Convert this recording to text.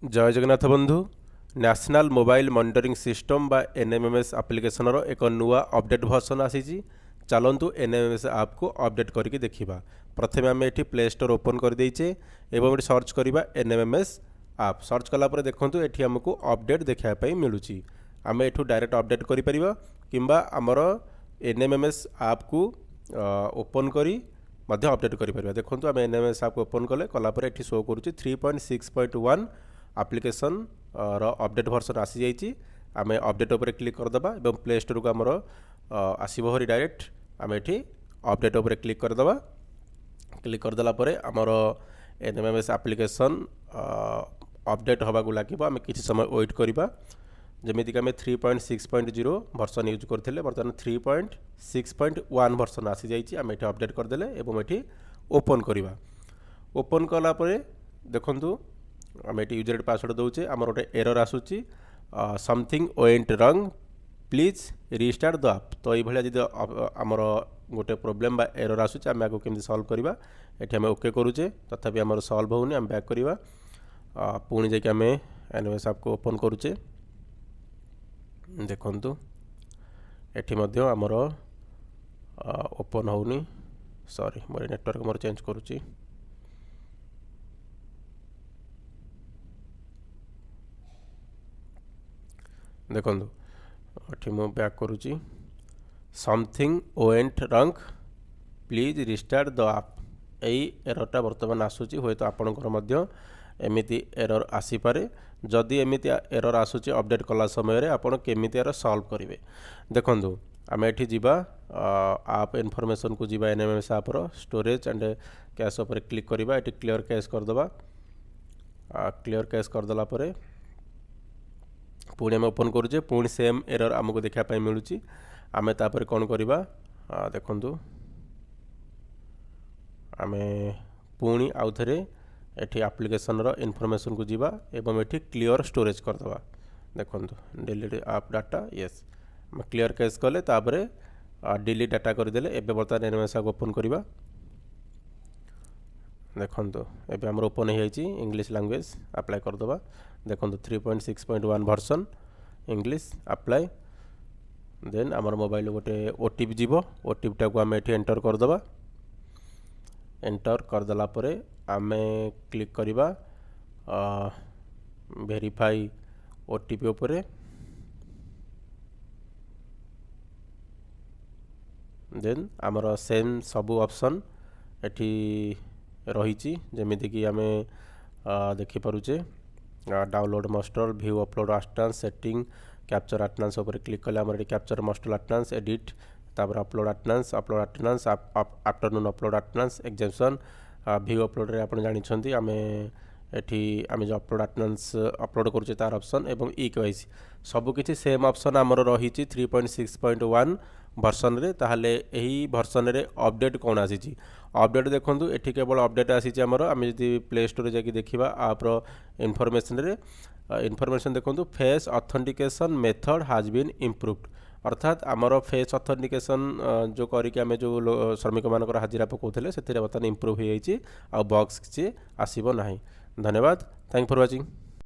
जय जगन्नाथ बंधु national mobile monitoring system बा एनएमएमएस एप्लिकेशनर एक नुआ अपडेट वर्जन आसी। चलतु एनएमएमएस ऐप को अपडेट करके देखा। प्रथम आम ये प्ले स्टोर ओपन कर देचे एवं सर्च करवा एनएमएमएस ऐप। सर्च कलापर देखूँ ये आमको अपडेट देखापी मिलूँ। आम ये डायरेक्ट अपडेट करा आमर एनएमएमएस ऐप को ओपन करी मध्य अपडेट करें। देखो आम एनएमएमएस ऐप ओपन कले कलापर ये शो करुच्ची 3.6.1 एप्लिकेशन अपडेट वर्जन आसी जाइए। आम अपडेट उपर क्लिक करदे और प्ले स्टोर को आमर आसबरी डायरेक्ट आम ये अपडेट उपर क्लिक करदे। क्लिक करदेला आमर एनएमएमएस एप्लिकेशन अपडेट होगा लगे। आम किसी समय वेट करवा। जमीक आम 3.6.0 वर्जन यूज करते बर्तमान 3.6.1 वर्जन आसी जाइए। आम ये अपडेट करदे और ये ओपन करवा। ओपन कलापर देखु आम ये यूजर पासवर्ड दौचे आम गोटे एरर आसूची समथिंग वेंट रंग प्लीज रिस्टार्ट द ऐप। तो ये जब आमर गोटे प्रोब्लेम बा एरर आसूची आम आगे केमती सॉल्व करवा ये आम ओके करुचे तथापि आमर सॉल्व होनी। आम बैक करवा पुणी जाकि आम एनएमएमएस ऐप को ओपन करुचे। देखंतु एठी मध्य आमर ओपन होनी। सॉरी मोर नेटवर्क मोर चेंज करुची। देखो ये मु बैक करुच्ची समथिंग वेंट रंग प्लीज रिस्टार्ट द ऐप। यही एररटा बर्तमान आसूची। हूँ तो आपंकर एमती एरर आसीपे। जदि एमती एरर आसूची अपडेट कला समय आपड़ केमी यार सॉल्व करेंगे। देखो आम ये जावा आप इनफॉरमेशन को जावा एनएमएमएस ऐपर स्टोरेज एंड कैश उपर क्लिक करवा। ये क्लियर कैश करदे। क्लियर कैश करदेला पुणी आम ओपन करुचे पुणी सेम एरर आमको देखापी मिलूँ। आम तापर कौन करवा देखु आम पुणी आउ थे ये एप्लिकेशनर इनफॉरमेशन को जावा एवं ये क्लियर स्टोरेज करदे। देखो डिलीट ऐप डाटा यस आम क्लियर कैश कले तापर डिलीट डाटा करदे। एवं बर्तमान एनएमएमएस ऐप ओपन करवा। देखो ये आम ओपन हो इंग्लिश लैंग्वेज अप्लाई करदे। देखो 3.6.1 वर्जन इंग्लिश अप्लाई देन आमर मोबाइल गोटे ओटीपी जीव। ओटीपी टाक आम ये एंटर करदे। एंटर करदेला आम क्लिक करवा वेरीफाई ओटीपी उपरे। देन आमर सेम सबू ऑप्शन एठी रही जमीक आम देखिपे download master view upload attendance setting capture attendance उपर क्लिक कले आम कैप्चर मास्टर अटेंडेंस एडिट तापर upload attendance afternoon upload attendance exemption view upload रे आप जानते आम एठी आम जो अपलोड अटेंडेंस अपलोड करुचे तार ऑप्शन एवं ई केवाईसी सबकि सेम ऑप्शन आमर रही 3.6.1 वर्सन रे। ताहले यही वर्सन रे अपडेट कौन आसी अपडेट देखो ये केवल अपडेट आसी आमर। आम जब प्ले स्टोर जाकि देखा आप्र इनफॉरमेशन रे इनफॉरमेशन देखो face authentication method has been improved. अर्थात आमर फेस ऑथेंटिकेशन जो करके आम जो श्रमिक मान हाजिरा पकाउले से बर्तमान इम्प्रूव हो बग्स किसी आसब ना। धन्यवाद। Thank for watching.